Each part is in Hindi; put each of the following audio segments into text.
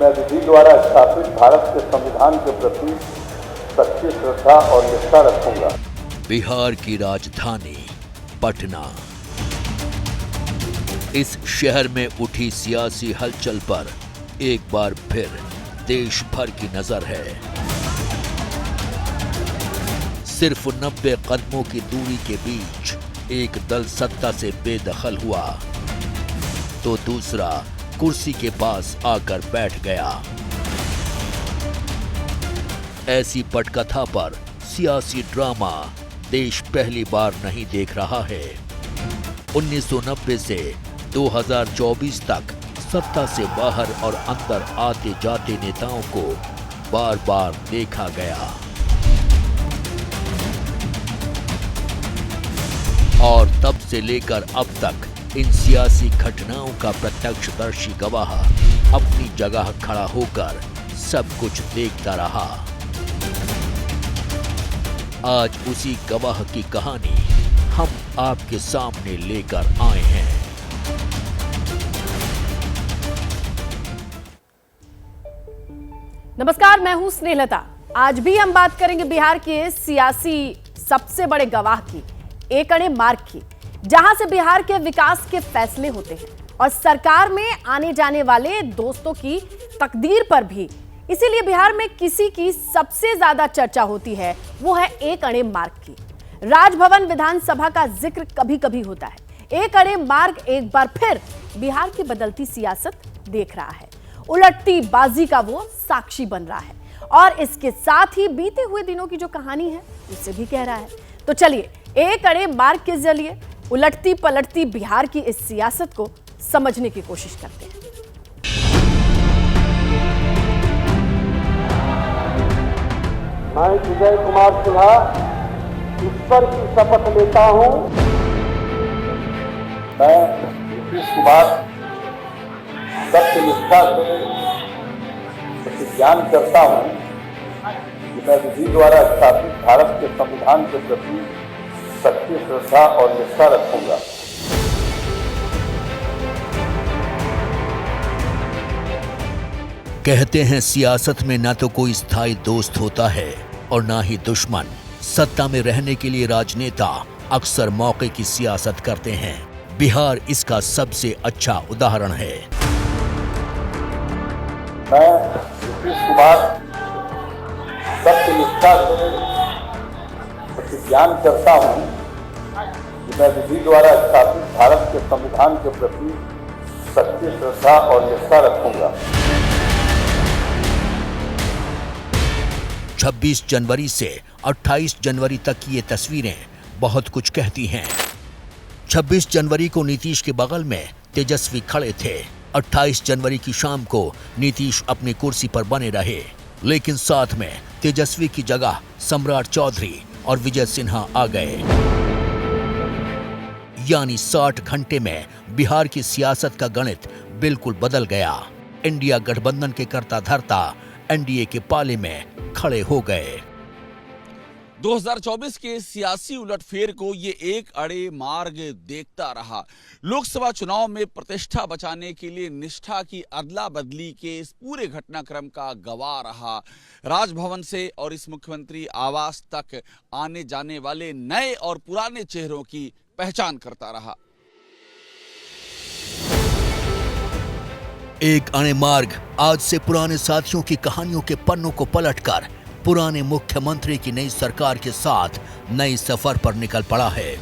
मैं विधि द्वारा स्थापित भारत के संविधान के प्रति सच्ची श्रद्धा और निष्ठा रखूंगा। बिहार की राजधानी पटना। इस शहर में उठी सियासी हलचल पर एक बार फिर देश भर की नजर है। सिर्फ 90 कदमों की दूरी के बीच एक दल सत्ता से बेदखल हुआ तो दूसरा कुर्सी के पास आकर बैठ गया। ऐसी पटकथा पर सियासी ड्रामा देश पहली बार नहीं देख रहा है। 1990 से 2024 तक सत्ता से बाहर और अंदर आते जाते नेताओं को बार बार देखा गया और तब से लेकर अब तक इन सियासी घटनाओं का प्रत्यक्षदर्शी गवाह अपनी जगह खड़ा होकर सब कुछ देखता रहा। आज उसी गवाह की कहानी हम आपके सामने लेकर आए हैं। नमस्कार, मैं हूं स्नेहलता। आज भी हम बात करेंगे बिहार के सियासी सबसे बड़े गवाह की, एक अणे मार्ग की, जहां से बिहार के विकास के फैसले होते हैं और सरकार में आने जाने वाले दोस्तों की तकदीर पर भी। इसीलिए बिहार में किसी की सबसे ज्यादा चर्चा होती है वो है एक अणे मार्ग की। राजभवन विधानसभा का जिक्र कभी कभी होता है। एक अणे मार्ग एक बार फिर बिहार की बदलती सियासत देख रहा है, उलटती बाजी का वो साक्षी बन रहा है और इसके साथ ही बीते हुए दिनों की जो कहानी है उससे भी कह रहा है। तो चलिए एक अणे मार्ग के जरिए उलटती पलटती बिहार की इस सियासत को समझने की कोशिश करते हैं। मैं विजय कुमार सिन्हा ईश्वर की शपथ लेता हूं। मैं नीतीश कुमार सत्यनिष्ठा से प्रतिज्ञा करता हूं कि मैं विधि द्वारा स्थापित भारत के संविधान के प्रति सच्ची श्रद्धा और निष्ठा रखूंगा। कहते हैं सियासत में न तो कोई स्थायी दोस्त होता है और ना ही दुश्मन। सत्ता में रहने के लिए राजनेता अक्सर मौके की सियासत करते हैं। बिहार इसका सबसे अच्छा उदाहरण है। मैं नीतीश कुमार सत्यनिष्ठा से प्रतिज्ञा करता हूं कि मैं विधि द्वारा स्थापित भारत के संविधान के प्रति सच्ची श्रद्धा और निष्ठा रखूंगा। 26 जनवरी से 28 जनवरी तक की ये तस्वीरें बहुत कुछ कहती हैं। 26 जनवरी को नीतीश के बगल में तेजस्वी खड़े थे। 28 जनवरी की शाम को नीतीश अपनी कुर्सी पर बने रहे, लेकिन साथ में तेजस्वी की जगह सम्राट चौधरी और विजय सिन्हा आ गए। यानी 60 घंटे में बिहार की सियासत का गणित बिल्कुल बदल गया। इंडिया गठबंधन के कर्ता धर्ता एनडीए के पाले में खड़े हो गए। 2024 के सियासी उलटफेर को ये एक अड़े मार्ग देखता रहा। लोकसभा चुनाव में प्रतिष्ठा बचाने के लिए निष्ठा की अदला बदली के इस पूरे घटनाक्रम का गवाह रहा। राजभवन से और इस मुख्यमंत्री आवास तक आने जाने वाले नए और पुराने चेहरों की पहचान करता रहा। एक अणे मार्ग आज से पुराने साथियों की कहानियों के पन्नों को पलटकर पुराने मुख्यमंत्री की नई सरकार के साथ नई सफर पर निकल पड़ा है।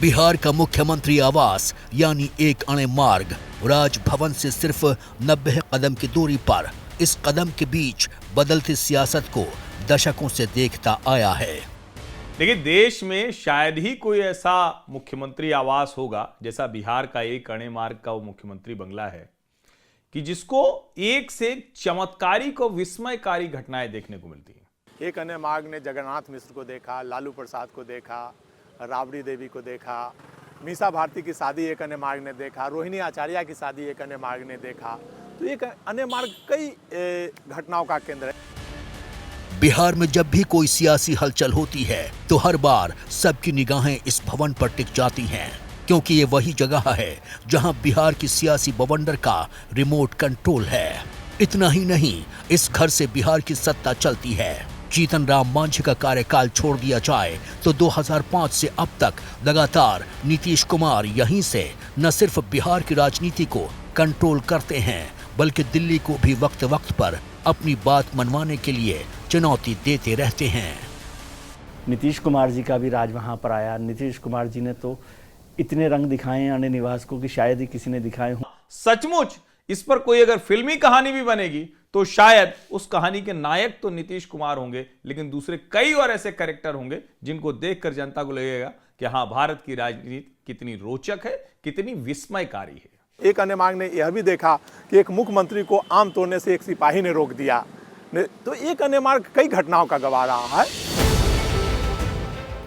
बिहार का मुख्यमंत्री आवास यानी एक अणे मार्ग राजभवन से सिर्फ 90 कदम की दूरी पर। इस कदम के बीच बदलती सियासत को दशकों से देखता आया है। देखिए, देश में शायद ही कोई ऐसा मुख्यमंत्री आवास होगा जैसा बिहार का एक अणे मार्ग का वो मुख्यमंत्री बंगला है कि जिसको एक से चमत्कारी को विस्मयकारी घटनाएं देखने को मिलती हैं। एक अणे मार्ग ने जगन्नाथ मिश्र को देखा, लालू प्रसाद को देखा, राबड़ी देवी को देखा, मीसा भारती की शादी एक अणे मार्ग ने देखा, रोहिणी आचार्य की शादी एक अणे मार्ग ने देखा। तो एक अणे मार्ग कई घटनाओं का केंद्र है। बिहार में जब भी कोई सियासी हलचल होती है तो हर बार सबकी निगाहें इस भवन पर टिक जाती हैं। क्योंकि ये वही जगह है जहां बिहार की सियासी बवंडर का रिमोट कंट्रोल है। इतना ही नहीं, इस घर से बिहार की सत्ता चलती है। जीतन राम मांझी का कार्यकाल छोड़ दिया जाए तो 2005 से अब तक लगातार नीतीश कुमार यहीं से न सिर्फ बिहार की राजनीति को कंट्रोल करते हैं, बल्कि दिल्ली को भी वक्त वक्त पर अपनी बात मनवाने के लिए चुनौती देते रहते हैं। नीतीश कुमार जी का भी राज वहाँ पर आया। नीतीश कुमार जी ने तो इतने रंग दिखाए अन्य निवास को कि शायद ही किसी ने दिखाए हों। सचमुच इस पर कोई अगर फिल्मी कहानी भी बनेगी तो शायद उस कहानी के नायक तो नीतीश कुमार होंगे, लेकिन दूसरे कई और ऐसे कैरेक्टर होंगे जिनको देखकर जनता को लगेगा कि हाँ, भारत की राजनीति कितनी रोचक है, कितनी विस्मयकारी है। एक अन्य मार्ग ने यह भी देखा कि एक मुख्यमंत्री को आम तोड़ने से एक सिपाही ने रोक दिया। तो एक अन्य मार्ग कई घटनाओं का गवाह रहा है।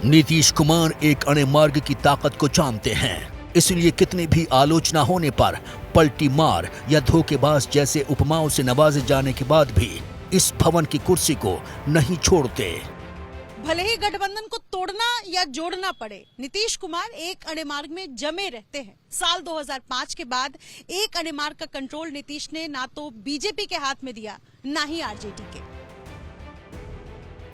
नीतीश कुमार एक अणे मार्ग की ताकत को जानते हैं, इसलिए कितनी भी आलोचना होने पर पलटी मार या धोखेबाज जैसे उपमाओं से नवाजे जाने के बाद भी इस भवन की कुर्सी को नहीं छोड़ते। भले ही गठबंधन को तोड़ना या जोड़ना पड़े, नीतीश कुमार एक अणे मार्ग में जमे रहते हैं। साल 2005 के बाद एक अणे मार्ग का कंट्रोल नीतीश ने ना तो बीजेपी के हाथ में दिया, ना ही आरजेडी के।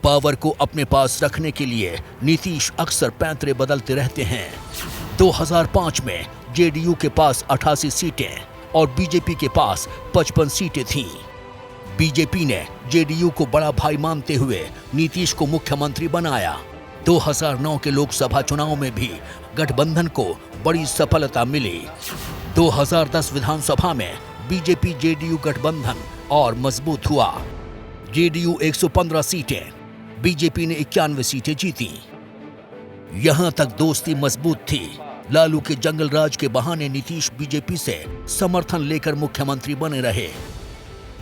पावर को अपने पास रखने के लिए नीतीश अक्सर पैंतरे बदलते रहते हैं। 2005 में जेडीयू के पास 88 सीटें और बीजेपी के पास 55 सीटें थीं। बीजेपी ने जेडीयू को बड़ा भाई मानते हुए नीतीश को मुख्यमंत्री बनाया। 2009 के लोकसभा चुनाव में भी गठबंधन को बड़ी सफलता मिली। 2010 विधानसभा में बीजेपी जेडीयू गठबंधन और मजबूत हुआ। जेडीयू 115 सीटें, बीजेपी ने 91 सीटें जीती। यहां तक दोस्ती मजबूत थी। लालू के जंगल राज के बहाने नीतीश बीजेपी से समर्थन लेकर मुख्यमंत्री बने रहे।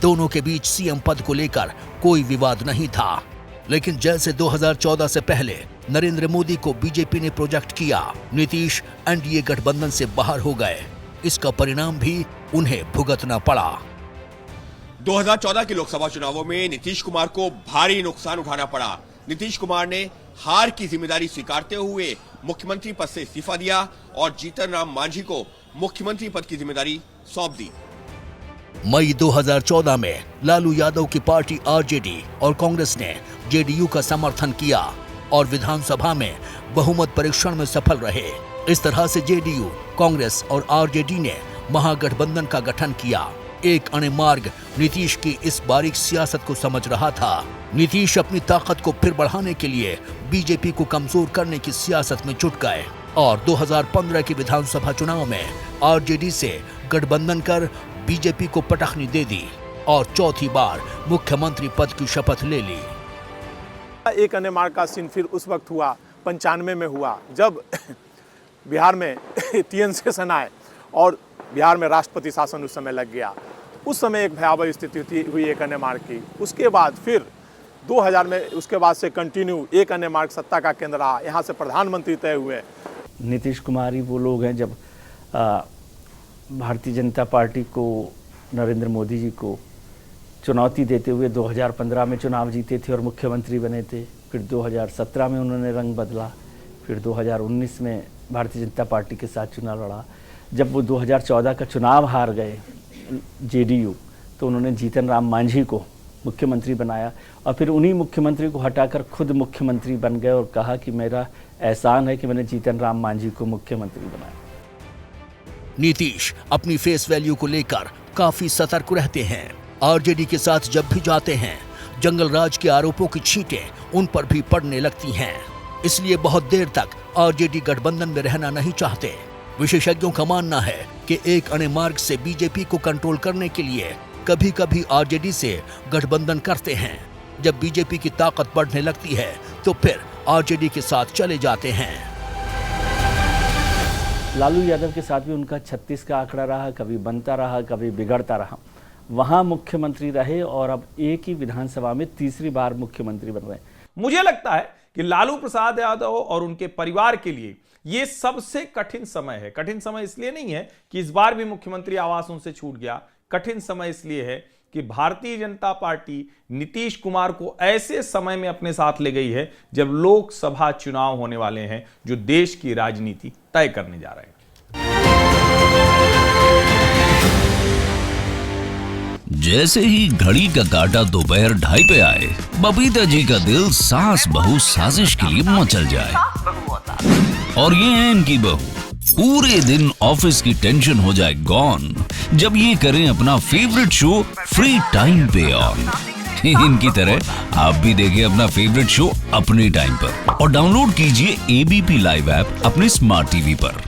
दोनों के बीच सीएम पद को लेकर कोई विवाद नहीं था, लेकिन जैसे 2014 से पहले नरेंद्र मोदी को बीजेपी ने प्रोजेक्ट किया, नीतीश एनडीए गठबंधन से बाहर हो गए। इसका परिणाम भी उन्हें भुगतना पड़ा। 2014 के लोकसभा चुनावों में नीतीश कुमार को भारी नुकसान उठाना पड़ा। नीतीश कुमार ने हार की जिम्मेदारी स्वीकारते हुए मुख्यमंत्री पद से इस्तीफा दिया और जीतन राम मांझी को मुख्यमंत्री पद की जिम्मेदारी सौंप दी। मई 2014 में लालू यादव की पार्टी आरजेडी और कांग्रेस ने जेडीयू का समर्थन किया और विधानसभा में बहुमत परीक्षण में सफल रहे। इस तरह से जेडीयू, कांग्रेस और आरजेडी ने महागठबंधन का गठन किया। एक अणे मार्ग नीतीश की इस बारीक सियासत को समझ रहा था। नीतीश अपनी ताकत को फिर बढ़ाने के लिए बीजेपी को कमजोर करने की सियासत में जुट गए और 2015 के विधानसभा चुनाव में आरजेडी से गठबंधन कर बीजेपी को पटखनी दे दी और चौथी बार मुख्यमंत्री पद की शपथ ले ली। एक अन्य मार्ग का सीन फिर उस वक्त हुआ, 95 में हुआ, जब बिहार में टीएन सेशन आए और बिहार में राष्ट्रपति शासन उस समय लग गया। उस समय एक भयावह स्थिति हुई एक अन्य मार्ग की। उसके बाद फिर 2000 में उसके बाद से कंटिन्यू एक अन्य मार्ग सत्ता का केंद्र रहा। यहाँ से प्रधानमंत्री तय हुए। नीतीश कुमार ही वो लोग हैं जब भारतीय जनता पार्टी को, नरेंद्र मोदी जी को चुनौती देते हुए 2015 में चुनाव जीते थे और मुख्यमंत्री बने थे। फिर 2017 में उन्होंने रंग बदला। फिर 2019 में भारतीय जनता पार्टी के साथ चुनाव लड़ा। जब वो 2014 का चुनाव हार गए जेडीयू, तो उन्होंने जीतन राम मांझी को मुख्यमंत्री बनाया और फिर उन्हीं मुख्यमंत्री को हटाकर खुद मुख्यमंत्री बन गए और कहा कि मेरा एहसान है कि मैंने जीतन राम मांझी को मुख्यमंत्री बनाया। नीतीश अपनी फेस वैल्यू को लेकर काफी सतर्क रहते हैं। आरजेडी के साथ जब भी जाते हैं, जंगल राज के आरोपों की छींटें उन पर भी पड़ने लगती हैं। इसलिए बहुत देर तक आरजेडी गठबंधन में रहना नहीं चाहते। विशेषज्ञों का मानना है कि एक अणे मार्ग से बीजेपी को कंट्रोल करने के लिए कभी कभी आरजेडी से गठबंधन करते हैं। जब बीजेपी की ताकत बढ़ने लगती है तो फिर आरजेडी के साथ चले जाते हैं। लालू यादव के साथ भी उनका 36 का आंकड़ा रहा, कभी बनता रहा, कभी बिगड़ता रहा। वहां मुख्यमंत्री रहे और अब एक ही विधानसभा में तीसरी बार मुख्यमंत्री बन रहे हैं। मुझे लगता है कि लालू प्रसाद यादव और उनके परिवार के लिए ये सबसे कठिन समय है। कठिन समय इसलिए नहीं है कि इस बार भी मुख्यमंत्री आवास उनसे छूट गया। कठिन समय इसलिए है कि भारतीय जनता पार्टी नीतीश कुमार को ऐसे समय में अपने साथ ले गई है जब लोकसभा चुनाव होने वाले हैं, जो देश की राजनीति तय करने जा रहे हैं। जैसे ही घड़ी का काटा दोपहर 2:30 पे आए, बबीता जी का दिल सास बहू साजिश के लिए मचल जाए। और ये है इनकी बहू, पूरे दिन ऑफिस की टेंशन हो जाए गॉन जब ये करें अपना फेवरेट शो फ्री टाइम पे ऑन। इनकी तरह आप भी देखिए अपना फेवरेट शो अपने टाइम पर और डाउनलोड कीजिए एबीपी लाइव ऐप अपने स्मार्ट टीवी पर।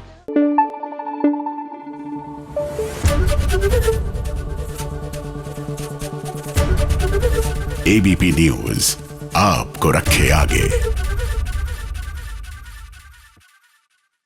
एबीपी न्यूज आपको रखे आगे।